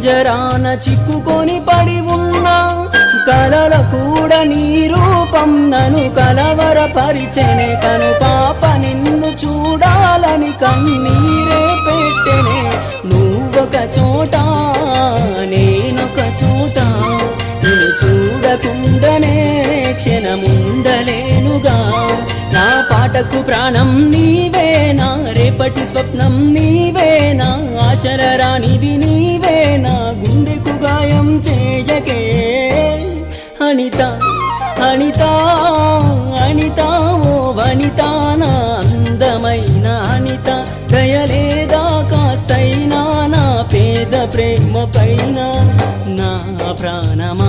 పంజరాన చిక్కుకొని పడి ఉన్నా కలల కూడా నీ రూపం నన్ను కలవరపరిచెనే కను పాప నిన్ను చూడాలని కన్నీరే పెట్టెనే నువ్వొక చోట నేనొక చోట నిన్ను చూడకుండానే క్షణముండలేనుగా నా పాటకు ప్రాణం నీవేనా రేపటి స్వప్నం నీవేనా ఆశల రానివి నీవేనా గుండెకు గాయం చేయకే అనిత అనిత అనిత ఓ వనిత నా అందమైన అనిత దయలేదా కాస్తైనా నా పేద ప్రేమ పైన నా ప్రాణమా